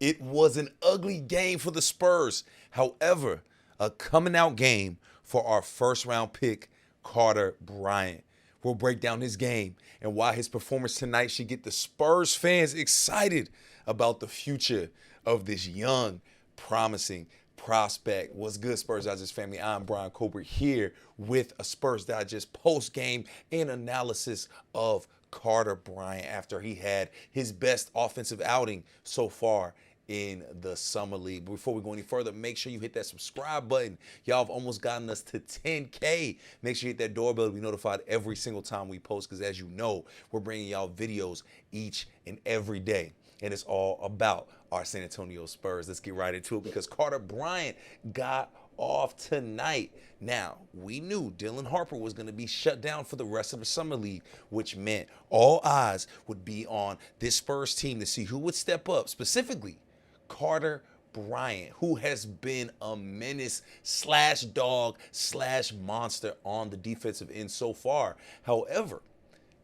It was an ugly game for the Spurs. However, a coming out game for our first round pick, Carter Bryant. We'll break down his game and why his performance tonight should get the Spurs fans excited about the future of this young, promising prospect. What's good, Spurs Digest family? I'm Brian Colbert here with a Spurs Digest post game and analysis of Carter Bryant after he had his best offensive outing so far in the summer league. Before we go any further, make sure you hit that subscribe button. Y'all have almost gotten us to 10K. Make sure you hit that doorbell to be notified every single time we post, because as you know, we're bringing y'all videos each and every day. And it's all about our San Antonio Spurs. Let's get right into it, because Carter Bryant got off tonight. Now, we knew Dylan Harper was going to be shut down for the rest of the summer league, which meant all eyes would be on this Spurs team to see who would step up, specifically Carter Bryant, who has been a menace slash dog slash monster on the defensive end so far. However,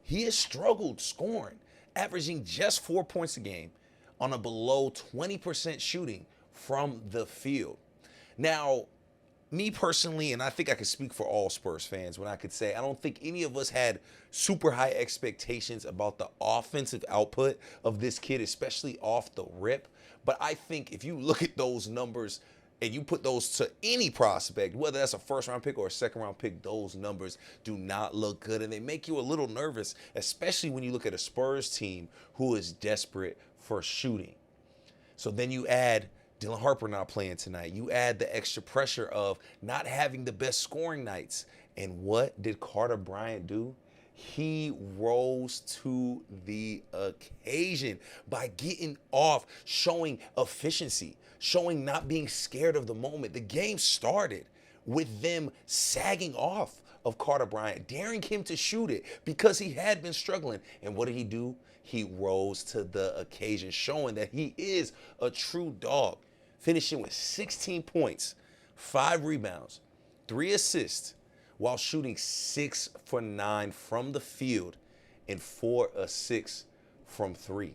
he has struggled scoring, averaging just 4 points a game on a below 20% shooting from the field. Now, me personally, and I think I can speak for all Spurs fans when I could say I don't think any of us had super high expectations about the offensive output of this kid, especially off the rip. But I think if you look at those numbers and you put those to any prospect, whether that's a first round pick or a second round pick, those numbers do not look good, and they make you a little nervous, especially when you look at a Spurs team who is desperate for shooting. So then you add Dylan Harper not playing tonight. You add the extra pressure of not having the best scoring nights. And what did Carter Bryant do? He rose to the occasion by getting off, showing efficiency, showing not being scared of the moment. The game started with them sagging off of Carter Bryant, daring him to shoot it because he had been struggling. And what did he do? He rose to the occasion, showing that he is a true dog, finishing with 16 points, 5 rebounds, 3 assists, while shooting 6 for 9 from the field and 4 of 6 from 3.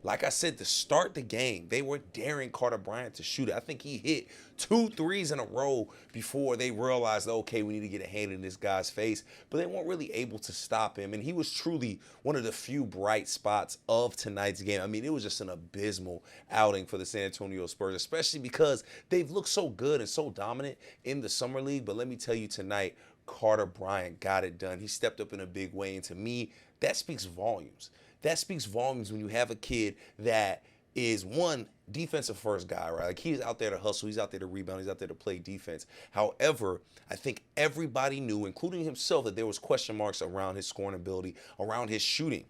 Like I said, to start the game, they were daring Carter Bryant to shoot it. I think he hit 2 threes in a row before they realized, okay, we need to get a hand in this guy's face. But they weren't really able to stop him. And he was truly one of the few bright spots of tonight's game. I mean, it was just an abysmal outing for the San Antonio Spurs, especially because they've looked so good and so dominant in the summer league. But let me tell you tonight, Carter Bryant got it done. He stepped up in a big way. And to me, that speaks volumes. That speaks volumes when you have a kid that is, one, defensive first guy, right? Like, he's out there to hustle, he's out there to rebound, he's out there to play defense. However, I think everybody knew, including himself, that there was question marks around his scoring ability, around his shooting,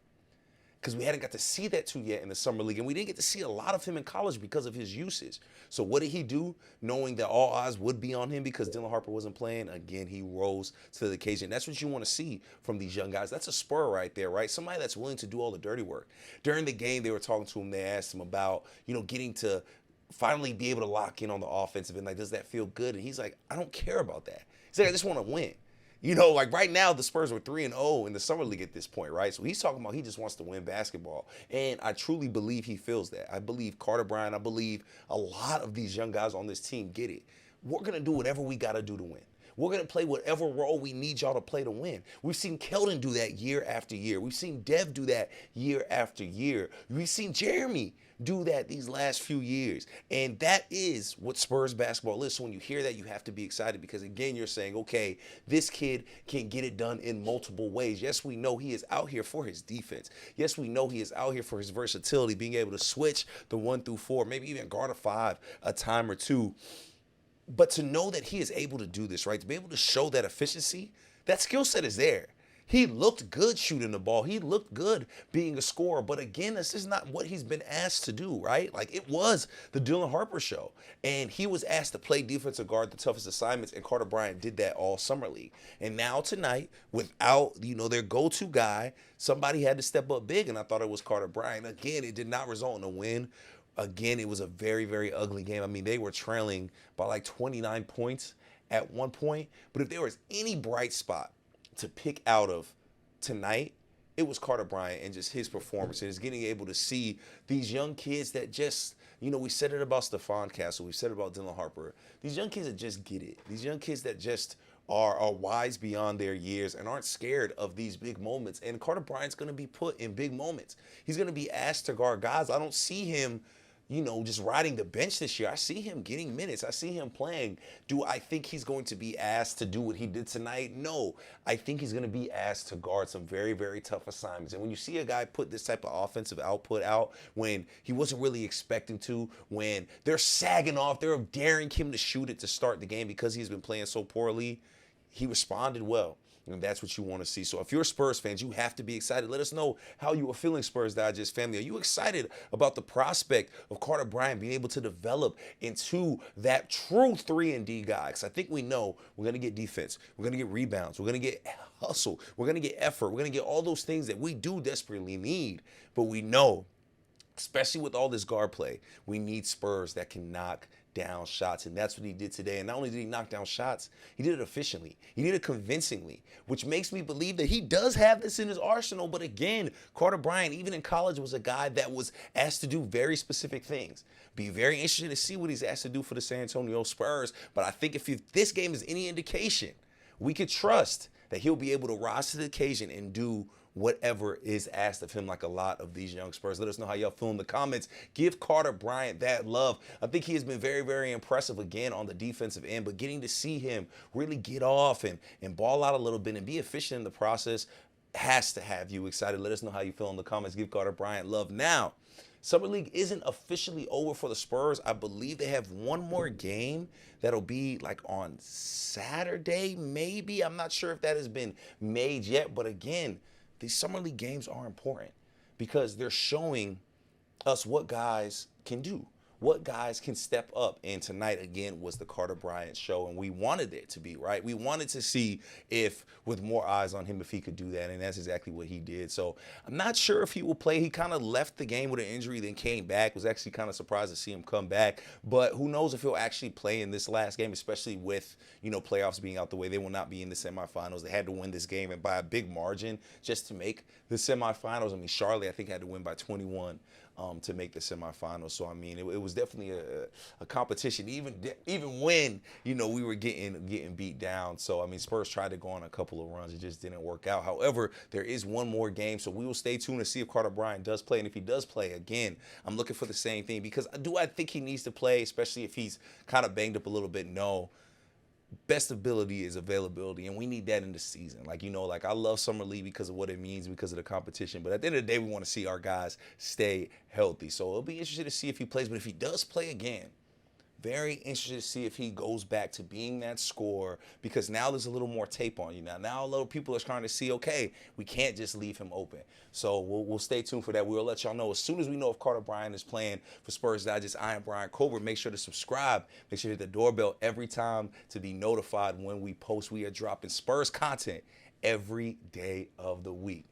because we hadn't got to see that too yet in the summer league, and we didn't get to see a lot of him in college because of his usage. So what did he do, knowing that all eyes would be on him because Dylan Harper wasn't playing? Again, he rose to the occasion. That's what you want to see from these young guys. That's a Spur right there, right? Somebody that's willing to do all the dirty work. During the game, they were talking to him. They asked him about, getting to finally be able to lock in on the offensive end. Like, does that feel good? And he's like, I don't care about that. He's like, I just want to win. Like right now, the Spurs were 3-0 in the summer league at this point, right? So he's talking about he just wants to win basketball. And I truly believe he feels that. I believe Carter Bryant, I believe a lot of these young guys on this team get it. We're going to do whatever we got to do to win. We're going to play whatever role we need y'all to play to win. We've seen Keldon do that year after year. We've seen Dev do that year after year. We've seen Jeremy do that these last few years. And that is what Spurs basketball is. So when you hear that, you have to be excited because, again, you're saying, okay, this kid can get it done in multiple ways. Yes, we know he is out here for his defense. Yes, we know he is out here for his versatility, being able to switch the 1 through 4, maybe even guard a 5 a time or two. But to know that he is able to do this, right, to be able to show that efficiency, that skill set is there. He looked good shooting the ball. He looked good being a scorer. But again, this is not what he's been asked to do, right? Like, it was the Dylan Harper show. And he was asked to play defensive guard, the toughest assignments, and Carter Bryant did that all summer league. And now tonight, without, their go-to guy, somebody had to step up big, and I thought it was Carter Bryant. Again, it did not result in a win. Again, it was a very, very ugly game. I mean, they were trailing by like 29 points at one point. But if there was any bright spot to pick out of tonight, it was Carter Bryant and just his performance. And just getting able to see these young kids that just We said it about Stephon Castle. We said it about Dylan Harper. These young kids that just get it. These young kids that just are wise beyond their years and aren't scared of these big moments. And Carter Bryant's going to be put in big moments. He's going to be asked to guard guys. I don't see him just riding the bench this year. I see him getting minutes. I see him playing. Do I think he's going to be asked to do what he did tonight? No. I think he's going to be asked to guard some very, very tough assignments. And when you see a guy put this type of offensive output out when he wasn't really expecting to, when they're sagging off, they're daring him to shoot it to start the game because he's been playing so poorly, he responded well. And that's what you want to see. So if you're Spurs fans, you have to be excited. Let us know how you are feeling, Spurs Digest family. Are you excited about the prospect of Carter Bryant being able to develop into that true 3-and-D guy? Because I think we know we're going to get defense. We're going to get rebounds. We're going to get hustle. We're going to get effort. We're going to get all those things that we do desperately need. But we know, especially with all this guard play, we need Spurs that can knock down shots, and that's what he did today. And not only did he knock down shots, he did it efficiently. He did it convincingly, which makes me believe that he does have this in his arsenal. But again, Carter Bryant, even in college, was a guy that was asked to do very specific things. Be very interested to see what he's asked to do for the San Antonio Spurs. But I think if this game is any indication, we could trust that he'll be able to rise to the occasion and do whatever is asked of him, like a lot of these young Spurs. Let us know how y'all feel in the comments. Give Carter Bryant that love. I think he has been very, very impressive again on the defensive end, but getting to see him really get off and ball out a little bit and be efficient in the process has to have you excited. Let us know how you feel in the comments. Give Carter Bryant love. Now, Summer League isn't officially over for the Spurs. I believe they have one more game that'll be like on Saturday, maybe. I'm not sure if that has been made yet, but again, these Summer League games are important because they're showing us what guys can do, what guys can step up. And tonight, again, was the Carter Bryant show, and we wanted it to be, right? We wanted to see if, with more eyes on him, if he could do that, and that's exactly what he did. So I'm not sure if he will play. He kind of left the game with an injury, then came back. Was actually kind of surprised to see him come back, but who knows if he'll actually play in this last game, especially with, playoffs being out the way. They will not be in the semifinals. They had to win this game and by a big margin just to make the semifinals. I mean, Charlotte, I think, had to win by 21 to make the semifinals. So, I mean, it was definitely a competition, even when, we were getting beat down. So, I mean, Spurs tried to go on a couple of runs. It just didn't work out. However, there is one more game, so we will stay tuned to see if Carter Bryant does play. And if he does play, again, I'm looking for the same thing, because do I think he needs to play, especially if he's kind of banged up a little bit? No. Best ability is availability, and we need that in the season. I love Summer League because of what it means, because of the competition. But at the end of the day, we want to see our guys stay healthy. So it'll be interesting to see if he plays. But if he does play again, very interested to see if he goes back to being that scorer, because now there's a little more tape on you. Now a little people are trying to see, okay, we can't just leave him open. So we'll stay tuned for that. We'll let y'all know as soon as we know if Carter Bryant is playing for Spurs Digest. I am Brian Colbert. Make sure to subscribe. Make sure to hit the doorbell every time to be notified when we post. We are dropping Spurs content every day of the week.